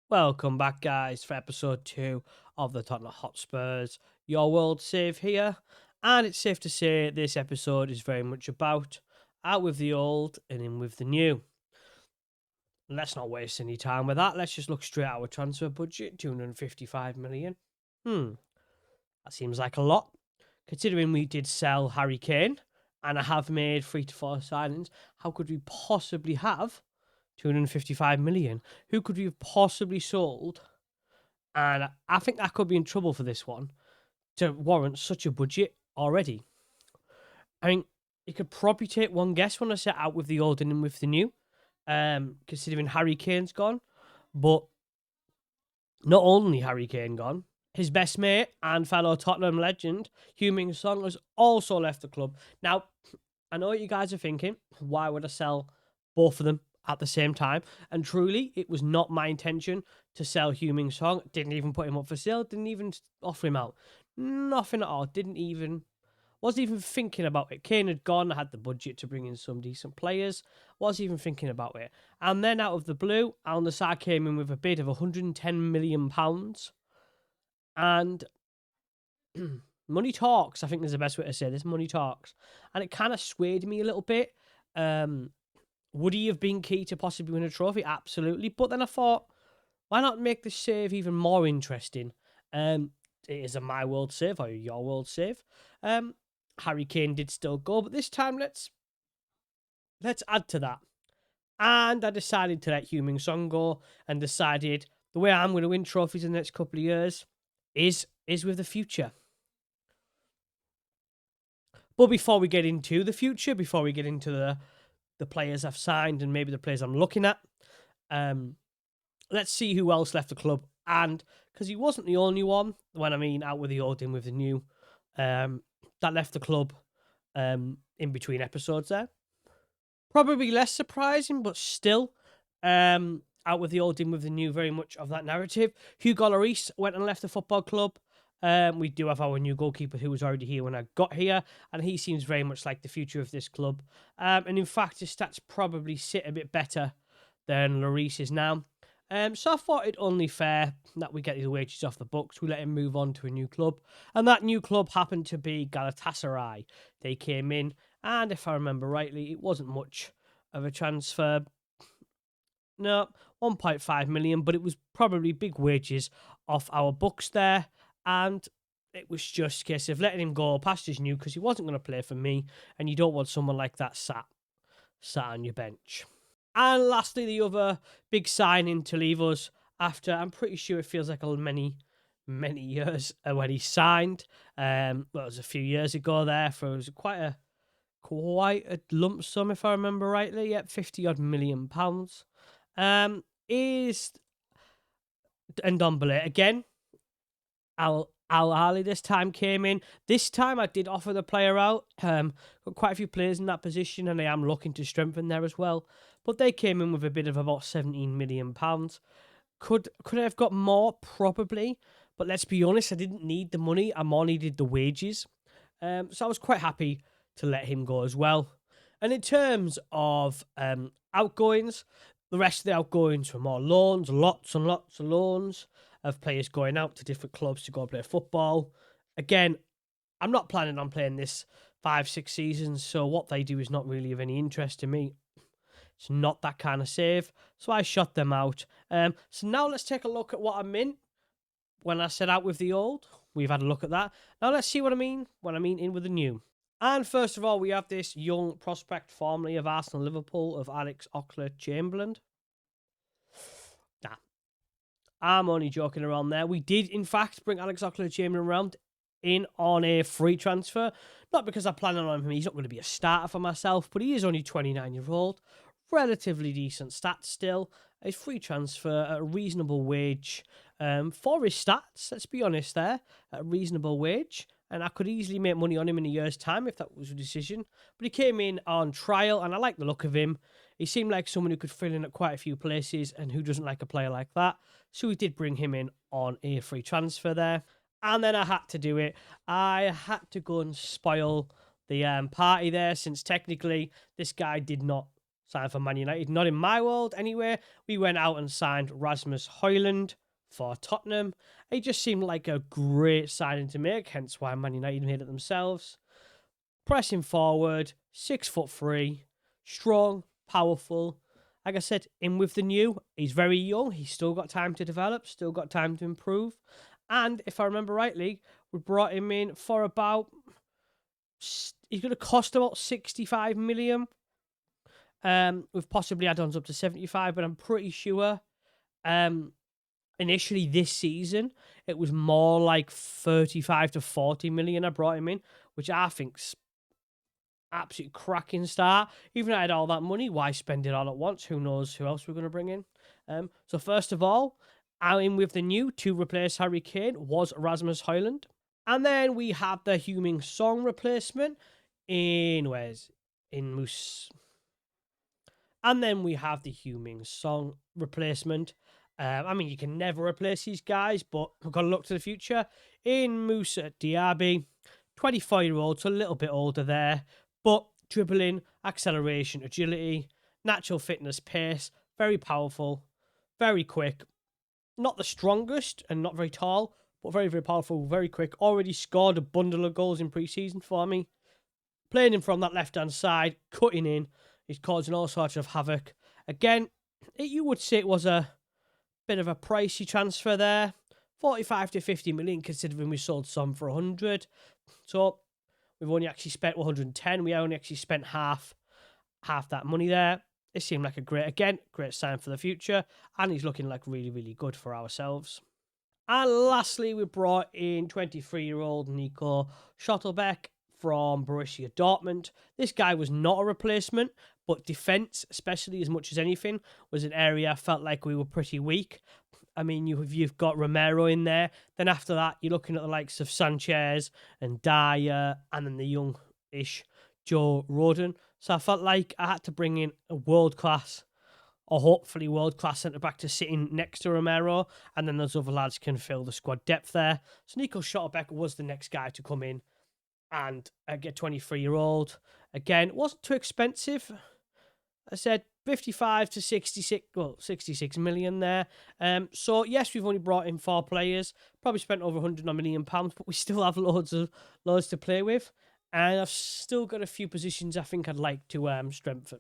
Welcome back, guys, for episode 2 of the Tottenham Hotspurs. Your world save here, and it's safe to say this episode is very much about out with the old and in with the new. Let's not waste any time with that. Let's just look straight at our transfer budget, 255 million. That seems like a lot, considering we did sell Harry Kane and I have made 3 to 4 signings. How could we possibly have 255 million? Who could we have possibly sold? And I think I could be in trouble for this one to warrant such a budget already. I mean, you could probably take one guess when I set out with the old and in with the new, considering Harry Kane's gone. But not only Harry Kane gone, his best mate and fellow Tottenham legend, Heung-min Son, has also left the club. Now, I know what you guys are thinking. Why would I sell both of them at the same time? And truly, it was not my intention to sell Heung-min Son. Didn't even put him up for sale. Didn't even offer him out. Nothing at all. Wasn't even thinking about it. Kane had gone. I had the budget to bring in some decent players. Wasn't even thinking about it. And then out of the blue, Al Nassr came in with a bid of £110 million. And money talks, I think is the best way to say this. Money talks. And it kind of swayed me a little bit. Would he have been key to possibly win a trophy? Absolutely. But then I thought, why not make the save even more interesting? It is a my world save or your world save. Harry Kane did still go, but this time let's add to that. And I decided to let Heung-min Son go, and decided the way I'm going to win trophies in the next couple of years is with the future. But before we get into the future, before we get into the players I've signed and maybe the players I'm looking at, let's see who else left the club. And because he wasn't the only one, when I mean out with the old, in with the new, that left the club in between episodes there. Probably less surprising, but still out with the old, in with the new, very much of that narrative. Hugo Lloris went and left the football club. We do have our new goalkeeper who was already here when I got here, and he seems very much like the future of this club. And in fact, his stats probably sit a bit better than Lloris is now. So I thought it only fair that we get his wages off the books. We let him move on to a new club, and that new club happened to be Galatasaray. They came in, and if I remember rightly, it wasn't much of a transfer. No, 1.5 million, but it was probably big wages off our books there. And it was just a case of letting him go past his new, because he wasn't going to play for me, and you don't want someone like that sat on your bench. And lastly, the other big signing to leave us after, I'm pretty sure it feels like many years when he signed. Well, it was a few years ago there, for it was quite a lump sum, if I remember rightly. Yep, 50 odd million pounds. Is Ndombele again. Al Ali this time came in. This time I did offer the player out. Got quite a few players in that position, and I am looking to strengthen there as well. But they came in with a bid of about £17 million. Could I have got more? Probably. But let's be honest, I didn't need the money. I more needed the wages. So I was quite happy to let him go as well. And in terms of outgoings, the rest of the outgoings were more loans, lots and lots of loans of players going out to different clubs to go play football. Again, I'm not planning on playing this 5-6 seasons, so what they do is not really of any interest to me. It's not that kind of save, so I shut them out. So now let's take a look at what I meant when I set out with the old. We've had a look at that. Now let's see what I mean when I mean in with the new. And first of all, we have this young prospect, formerly of Arsenal Liverpool, of Alex Oxlade-Chamberlain. Nah, I'm only joking around there. We did, in fact, bring Alex Oxlade-Chamberlain around in on a free transfer. Not because I'm planning on him. He's not going to be a starter for myself, but he is only 29 years old. Relatively decent stats still. A free transfer at a reasonable wage for his stats, let's be honest there, at a reasonable wage. And I could easily make money on him in a year's time if that was a decision. But he came in on trial, and I like the look of him. He seemed like someone who could fill in at quite a few places, and who doesn't like a player like that. So we did bring him in on a free transfer there. And then I had to do it. I had to go and spoil the party there, since technically this guy did not signed for Man United. Not in my world, anyway. We went out and signed Rasmus Højlund for Tottenham. It just seemed like a great signing to make, hence why Man United made it themselves. Pressing forward, 6'3", strong, powerful. Like I said, in with the new. He's very young. He's still got time to develop, still got time to improve. And if I remember rightly, we brought him in for about... He's going to cost about 65 million. With possibly add-ons up to 75, but I'm pretty sure initially this season it was more like 35 to 40 million I brought him in, which I think's absolute cracking start. Even though I had all that money, why spend it all at once? Who knows who else we're going to bring in? So first of all, I'm in with the new to replace Harry Kane was Rasmus Højlund. And then we have the Heung-min Son replacement in Moose. And then we have the Heung-min Son replacement. I mean, you can never replace these guys, but we've got to look to the future. In Moussa Diaby, 24-year-old, so a little bit older there, but dribbling, acceleration, agility, natural fitness, pace, very powerful, very quick. Not the strongest and not very tall, but very, very powerful, very quick. Already scored a bundle of goals in pre-season for me. Playing him from that left-hand side, cutting in. He's causing all sorts of havoc. Again, you would say it was a bit of a pricey transfer there. 45 to 50 million, considering we sold some for 100. So we've only actually spent 110. We only actually spent half that money there. It seemed like a great sign for the future. And he's looking like really, really good for ourselves. And lastly, we brought in 23-year-old Nico Schlotterbeck from Borussia Dortmund. This guy was not a replacement, but defence, especially as much as anything, was an area I felt like we were pretty weak. I mean, you've got Romero in there. Then after that, you're looking at the likes of Sanchez and Dyer, and then the young-ish Joe Rodon. So I felt like I had to bring in a world-class, or hopefully world-class centre-back to sit in next to Romero, and then those other lads can fill the squad depth there. So Nico Schlotterbeck was the next guy to come in and get 23-year-old. Again, it wasn't too expensive. I said 55 to 66 million there. So yes, we've only brought in 4 players. Probably spent over 100 million pounds, but we still have loads to play with. And I've still got a few positions I think I'd like to strengthen.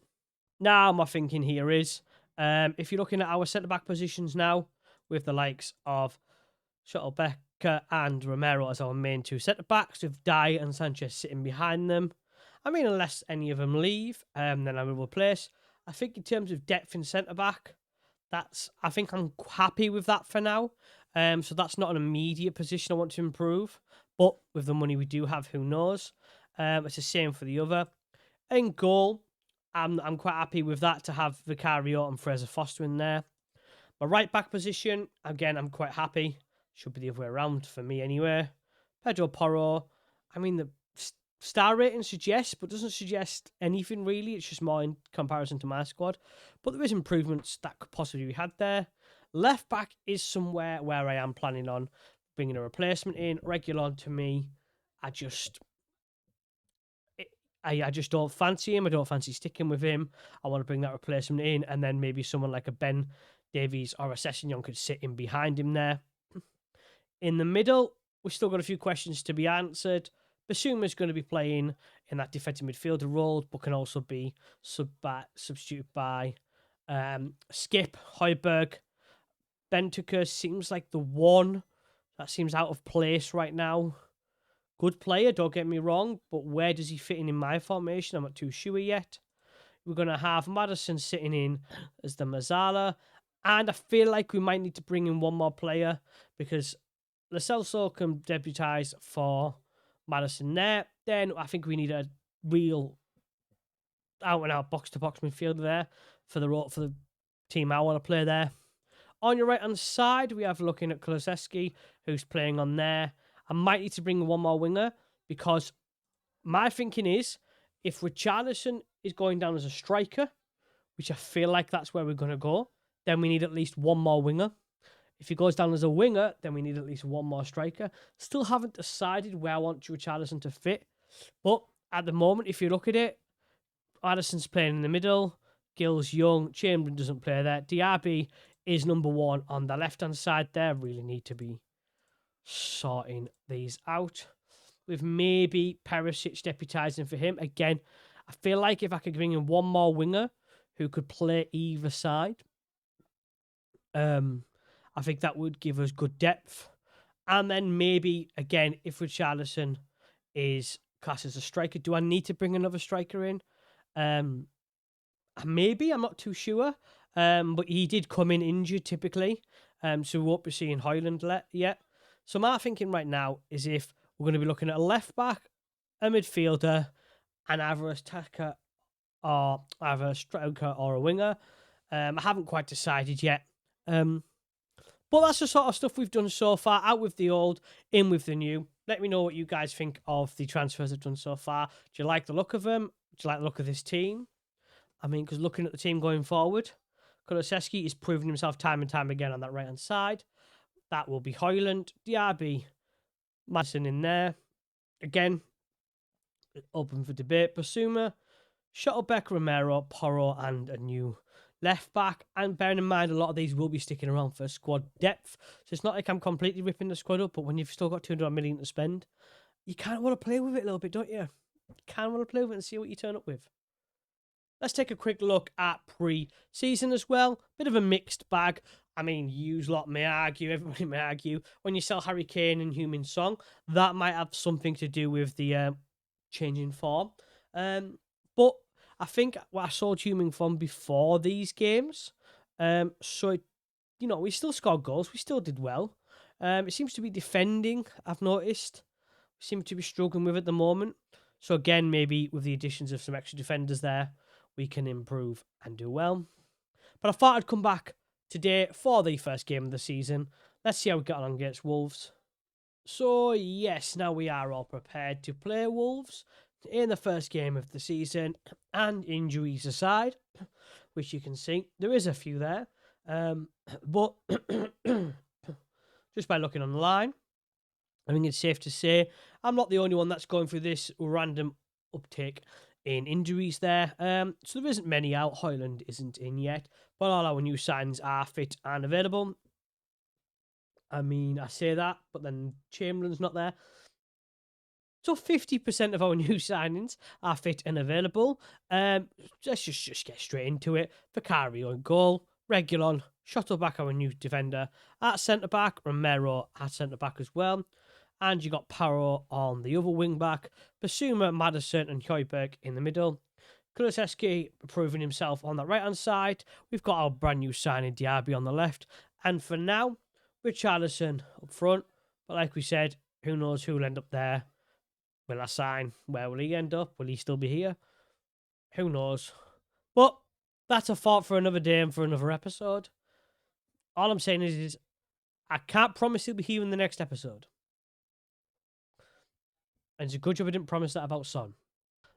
Now my thinking here is, if you're looking at our centre-back positions now, with the likes of Schlotterbeck and Romero as our main 2 centre-backs, with Dyer and Sanchez sitting behind them. I mean, unless any of them leave, then I will replace. I think in terms of depth in centre-back, I think I'm happy with that for now. So that's not an immediate position I want to improve. But with the money we do have, who knows? It's the same for the other. In goal, I'm quite happy with that, to have Vicario and Fraser Foster in there. My right-back position, again, I'm quite happy. Should be the other way around for me anyway. Pedro Porro, I mean, the star rating suggests, but doesn't suggest anything really. It's just more in comparison to my squad. But there is improvements that could possibly be had there. Left back is somewhere where I am planning on bringing a replacement in. Reguilon, to me, I just don't fancy him. I don't fancy sticking with him. I want to bring that replacement in, and then maybe someone like a Ben Davies or a Sessegnon could sit in behind him there. In the middle, we've still got a few questions to be answered. Basuma's going to be playing in that defensive midfielder role, but can also be substituted by Skip, Højbjerg. Bentancur seems like the one that seems out of place right now. Good player, don't get me wrong, but where does he fit in my formation? I'm not too sure yet. We're going to have Maddison sitting in as the Mazzala, and I feel like we might need to bring in one more player, because Lo Celso can debutise for Maddison there. Then I think we need a real out-and-out box-to-box midfielder there for the team I want to play there. On your right-hand side, we have looking at Kulusevski, who's playing on there. I might need to bring one more winger, because my thinking is, if Richarlison is going down as a striker, which I feel like that's where we're going to go, then we need at least one more winger. If he goes down as a winger, then we need at least one more striker. Still haven't decided where I want Richarlison to fit. But at the moment, if you look at it, Addison's playing in the middle, Gill's young. Chamberlain doesn't play there. Diaby is number one on the left-hand side there. Really need to be sorting these out. With maybe Perisic deputising for him. Again, I feel like if I could bring in one more winger who could play either side, I think that would give us good depth. And then maybe, again, if Richarlison is classed as a striker, do I need to bring another striker in? Maybe, I'm not too sure. But he did come in injured typically. So we won't be seeing Højlund yet. So my thinking right now is if we're going to be looking at a left back, a midfielder, and either a attacker or either a striker or a winger. I haven't quite decided yet. But that's the sort of stuff we've done so far. Out with the old, in with the new. Let me know what you guys think of the transfers I've done so far. Do you like the look of them? Do you like the look of this team? I mean, because looking at the team going forward, Kulusevski is proving himself time and time again on that right-hand side. That will be Højlund, Diaby, Madison in there. Again, open for debate. Basuma, Schlotterbeck, Romero, Porro, and a new left back. And bearing in mind, a lot of these will be sticking around for squad depth. So it's not like I'm completely ripping the squad up, but when you've still got 200 million to spend, you kind of want to play with it a little bit, don't you? You kind of want to play with it and see what you turn up with. Let's take a quick look at pre-season as well. Bit of a mixed bag. I mean, you lot may argue, everybody may argue, when you sell Harry Kane and Heung-min Son, that might have something to do with the change in form. But I think I sold Heung-min Son before these games. So, we still scored goals. We still did well. It seems to be defending, I've noticed. We seem to be struggling with at the moment. So again, maybe with the additions of some extra defenders there, we can improve and do well. But I thought I'd come back today for the first game of the season. Let's see how we get on against Wolves. So yes, now we are all prepared to play Wolves in the first game of the season. And injuries aside, which you can see, there is a few there. But just by looking online, I think it's safe to say I'm not the only one that's going through this random uptick in injuries there. So there isn't many out. Højlund isn't in yet, but all our new signs are fit and available. I mean, I say that, but then Chamberlain's not there. So 50% of our new signings are fit and available. Let's just get straight into it. Vicario in goal. Reguilon, Schlotterbeck, our new defender. At centre-back, Romero at centre-back as well. And you got Porro on the other wing-back. Basuma, Madison and Højbjerg in the middle. Kulusevski proving himself on the right-hand side. We've got our brand new signing, Diaby, on the left. And for now, Richarlison up front. But like we said, who knows who will end up there. Will I sign? Where will he end up? Will he still be here? Who knows? But that's a thought for another day and for another episode. All I'm saying is I can't promise he'll be here in the next episode. And it's a good job I didn't promise that about Son.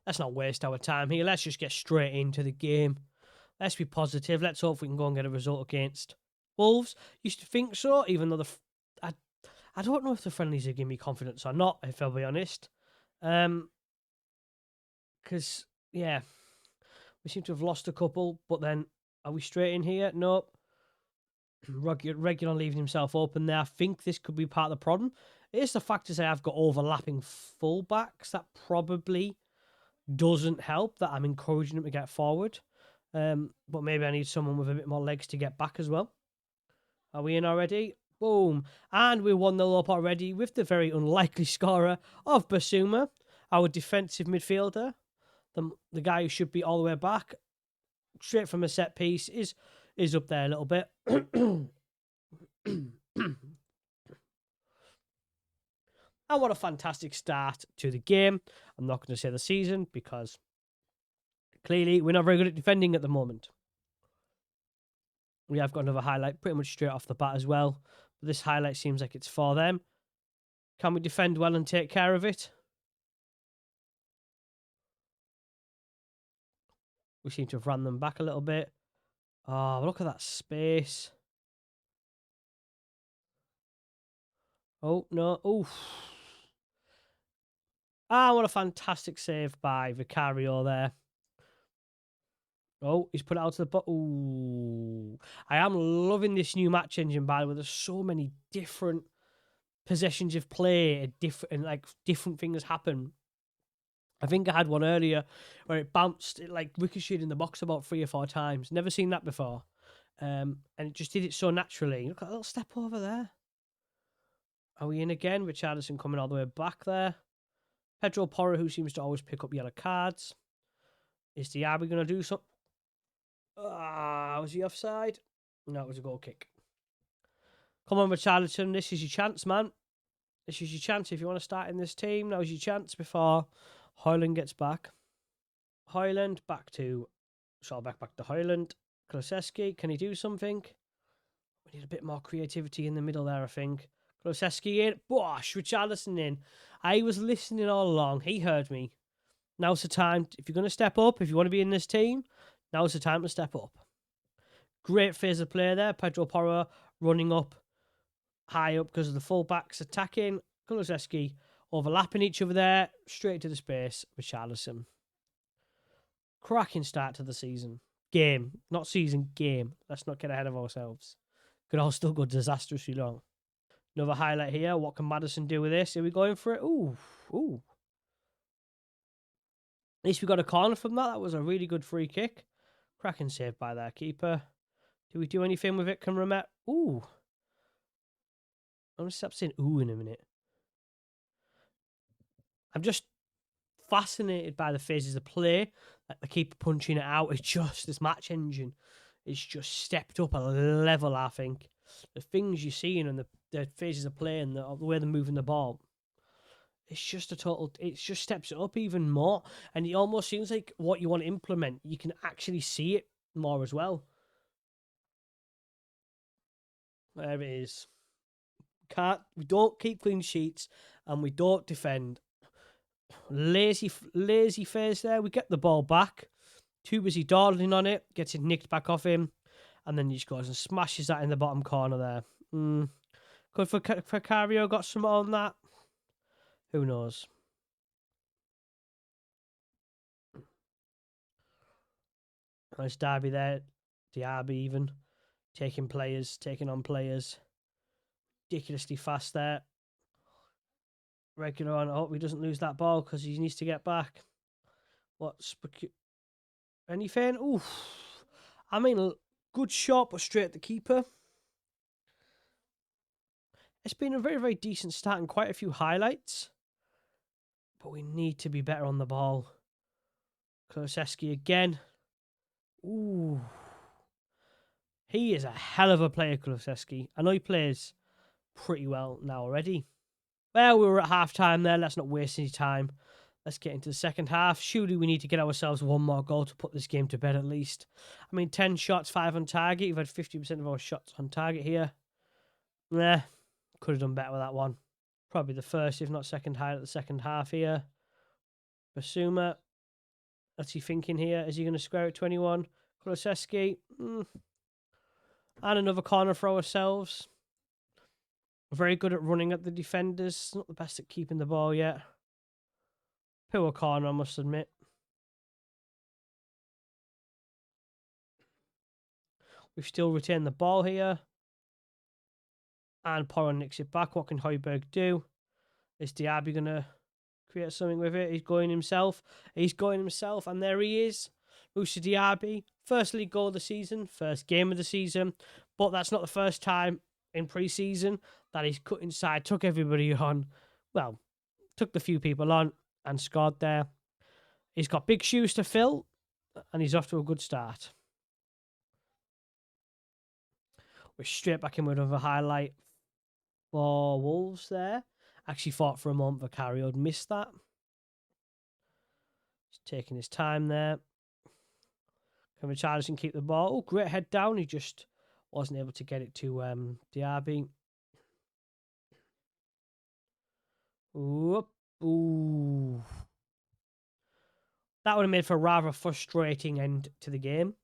Let's not waste our time here. Let's just get straight into the game. Let's be positive. Let's hope we can go and get a result against Wolves. Used to think so, even though I don't know if the friendlies are giving me confidence or not, if I'll be honest. Because, yeah, we seem to have lost a couple, but then are we straight in here? Nope. Regular leaving himself open there. I think this could be part of the problem. It is the fact to say I've got overlapping fullbacks. That probably doesn't help, that I'm encouraging them to get forward. But maybe I need someone with a bit more legs to get back as well. Are we in already? Boom. And we're 1-0 up already with the very unlikely scorer of Basuma, our defensive midfielder. The guy who should be all the way back, straight from a set piece, is up there a little bit. And what a fantastic start to the game. I'm not going to say the season because clearly we're not very good at defending at the moment. We have got another highlight pretty much straight off the bat as well. But this highlight seems like it's for them. Can we defend well and take care of it? We seem to have run them back a little bit. Oh, look at that space. Oh, no. Oof. Ah, what a fantastic save by Vicario there. Oh, he's put it out to the Ooh. I am loving this new match engine, by the way. There's so many different possessions of play, different like different things happen. I think I had one earlier where it bounced, it like ricocheted in the box about 3 or 4 times. Never seen that before. And it just did it so naturally. Look at that little step over there. Are we in again? Richarlison coming all the way back there. Pedro Porro, who seems to always pick up yellow cards. Is Diaby going to do something? Ah, was he offside? No, it was a goal kick. Come on, Richarlison. This is your chance, man. This is your chance. If you want to start in this team, now's your chance before Hoyland gets back. Hoyland back to back to Hoyland. Kulusevski, can he do something? We need a bit more creativity in the middle there, I think. Kulusevski in. Bosh, Richarlison in. I was listening all along. He heard me. Now's the time. If you're going to step up, if you want to be in this team, now's the time to step up. Great phase of play there. Pedro Porro running up high up because of the fullbacks attacking. Kulusevski overlapping each other there. Straight to the space. Richarlison. Cracking start to the season. Game. Not season, game. Let's not get ahead of ourselves. Could all still go disastrously wrong. Another highlight here. What can Maddison do with this? Are we going for it? Ooh. Ooh. At least we got a corner from that. That was a really good free kick. Cracking save by their keeper. Do we do anything with it? Can Remet? Ooh. I'm going to stop saying ooh in a minute. I'm just fascinated by the phases of play. Like the keeper punching it out. It's just this match engine. It's just stepped up a level, I think. The things you're seeing and the phases of play and the way they're moving the ball. It's just a total. It just steps it up even more. And it almost seems like what you want to implement, you can actually see it more as well. There it is. We don't keep clean sheets and we don't defend. Lazy face there. We get the ball back. Too busy dawdling on it. Gets it nicked back off him. And then he just goes and smashes that in the bottom corner there. Could Vicario got some on that? Who knows? Nice Derby there. Diaby even. Taking on players. Ridiculously fast there. Regular on. I hope he doesn't lose that ball because he needs to get back. What's anything? Oof. I mean, good shot, but straight at the keeper. It's been a very, very decent start and quite a few highlights. But we need to be better on the ball. Kulusevski again. Ooh. He is a hell of a player, Kulusevski. I know he plays pretty well now already. Well, we were at half time there. Let's not waste any time. Let's get into the second half. Surely we need to get ourselves one more goal to put this game to bed at least. I mean, 10 shots, 5 on target. We've had 50% of our shots on target here. Nah, could have done better with that one. Probably the first, if not second highlight of the second half here. Basuma. What's he thinking here? Is he going to square it 21? Kulusevski. And another corner for ourselves. Very good at running at the defenders. Not the best at keeping the ball yet. Poor corner, I must admit. We've still retained the ball here. And Porro nicks it back. What can Højbjerg do? Is Diaby going to create something with it? He's going himself. And there he is. Moussa Diaby. First league goal of the season. First game of the season. But that's not the first time in pre-season that he's cut inside, took everybody on. Well, took the few people on and scored there. He's got big shoes to fill, and he's off to a good start. We're straight back in with another highlight for Wolves there. Actually thought for a moment Vicario had missed that. He's taking his time there. Can Richarlison keep the ball? Oh, great head down. He just wasn't able to get it to Diaby. Ooh. That would have made for a rather frustrating end to the game.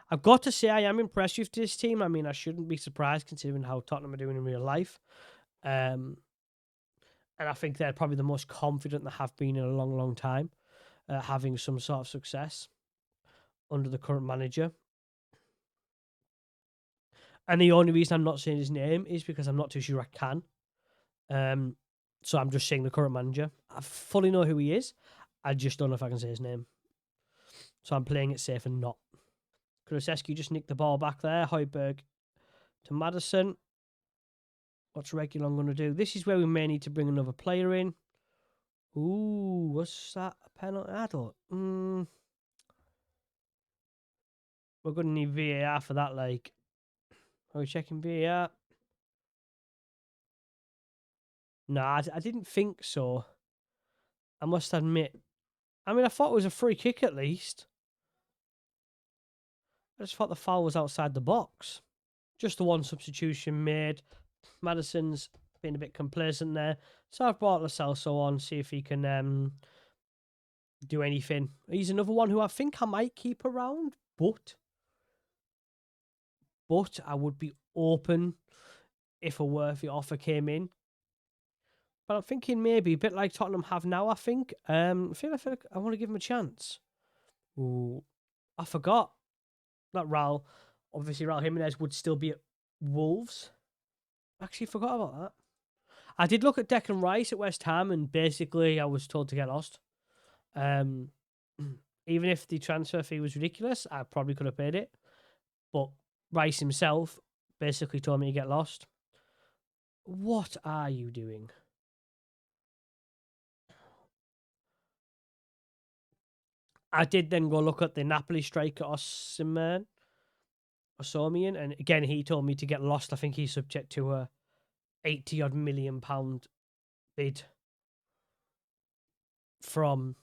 I've got to say I am impressed with this team. I mean, I shouldn't be surprised considering how Tottenham are doing in real life. And I think they're probably the most confident they have been in a long, long time, having some sort of success. under the current manager. And the only reason I'm not saying his name is because I'm not too sure I can. So I'm just saying the current manager. I fully know who he is. I just don't know if I can say his name. So I'm playing it safe and not. Kulusevski just nicked the ball back there. Højbjerg to Maddison. What's Reguilon going to do? This is where we may need to bring another player in. Ooh, was that a penalty? I don't. We're going to need VAR for that, like. Are we checking VAR? Nah, I didn't think so. I must admit. I mean, I thought it was a free kick at least. I just thought the foul was outside the box. Just the one substitution made. Maddison's been a bit complacent there. So I've brought Lo Celso on, see if he can do anything. He's another one who I think I might keep around, but I would be open if a worthy offer came in. But I'm thinking maybe a bit like Tottenham have now, I think. I feel like I want to give him a chance. Ooh, I forgot that Raul Jimenez would still be at Wolves. Actually forgot about that. I did look at Declan Rice at West Ham, and basically I was told to get lost. Even if the transfer fee was ridiculous, I probably could have paid it. But Rice himself basically told me to get lost. What are you doing? I did then go look at the Napoli striker Osimhen, and again he told me to get lost. I think he's subject to a 80-odd million pound bid from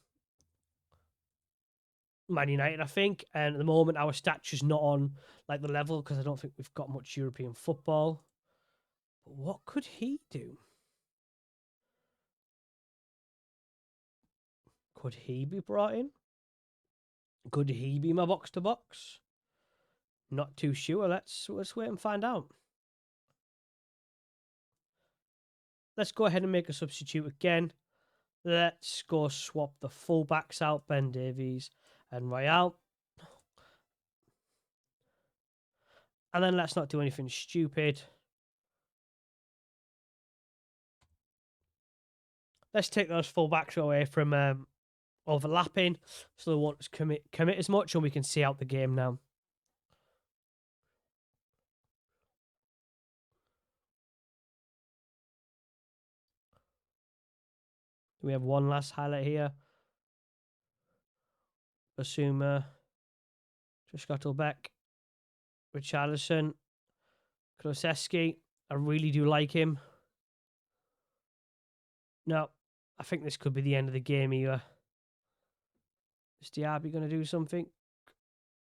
Man United, I think. And at the moment, our stature's not on like the level because I don't think we've got much European football. But what could he do? Could he be brought in? Could he be my box to box? Not too sure. Let's wait and find out. Let's go ahead and make a substitute again. Let's go swap the fullbacks out, Ben Davies and Royale. And then let's not do anything stupid. Let's take those fullbacks away from overlapping so they won't commit as much, and we can see out the game now. We have one last highlight here. Basuma, Scuttlbeck, Richarlison, Kulusevski. I really do like him. No, I think this could be the end of the game here. Is Diaby going to do something?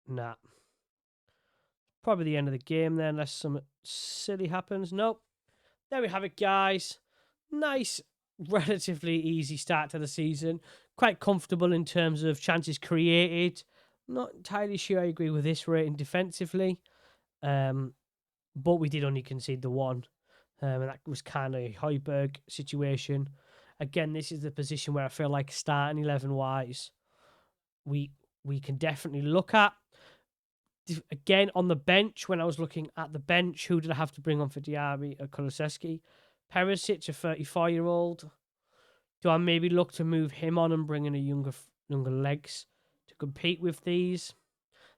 Nah. Probably the end of the game then, unless something silly happens. Nope. There we have it, guys. Nice, relatively easy start to the season. Quite comfortable in terms of chances created. Not entirely sure I agree with this rating defensively. But we did only concede the one. And that was kind of a Højbjerg situation. Again, this is the position where I feel like starting 11-wise, we can definitely look at. Again, on the bench, when I was looking at the bench, who did I have to bring on for Diaby or Kulusevski? Perisic, a 34-year-old. Do I maybe look to move him on and bring in a younger legs to compete with these?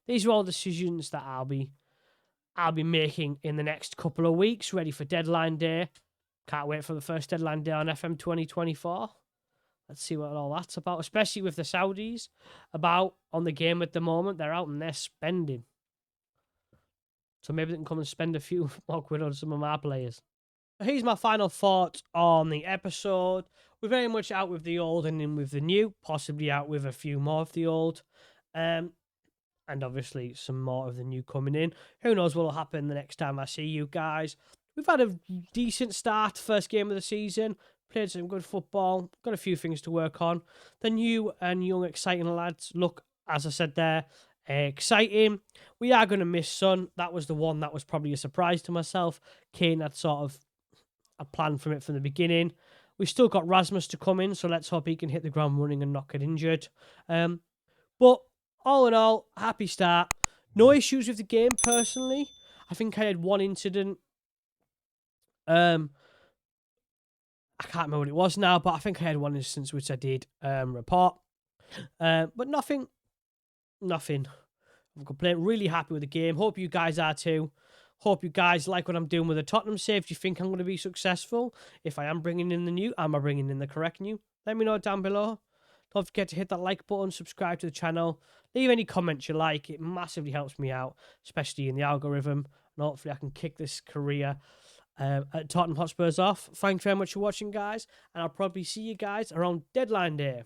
These are all decisions that I'll be making in the next couple of weeks, ready for deadline day. Can't wait for the first deadline day on FM 2024. Let's see what all that's about, especially with the Saudis about on the game at the moment. They're out and they're spending. So maybe they can come and spend a few more quid on some of my players. Here's my final thoughts on the episode. We're very much out with the old and in with the new, possibly out with a few more of the old. And obviously some more of the new coming in. Who knows what will happen the next time I see you guys. We've had a decent start, first game of the season. Played some good football. Got a few things to work on. The new and young, exciting lads look, as I said there, exciting. We are going to miss Son. That was the one that was probably a surprise to myself. Kane had sort of a plan from it from the beginning. We've still got Rasmus to come in, so let's hope he can hit the ground running and not get injured. But all in all, happy start. No issues with the game personally. I think I had one incident. I can't remember what it was now, but I think I had one instance which I did report. But nothing. I'm complaining. Really happy with the game. Hope you guys are too. Hope you guys like what I'm doing with the Tottenham save. Do you think I'm going to be successful? If I am bringing in the new, am I bringing in the correct new? Let me know down below. Don't forget to hit that like button, subscribe to the channel, leave any comments you like. It massively helps me out, especially in the algorithm. And hopefully I can kick this career at Tottenham Hotspurs off. Thanks very much for watching, guys. And I'll probably see you guys around deadline day.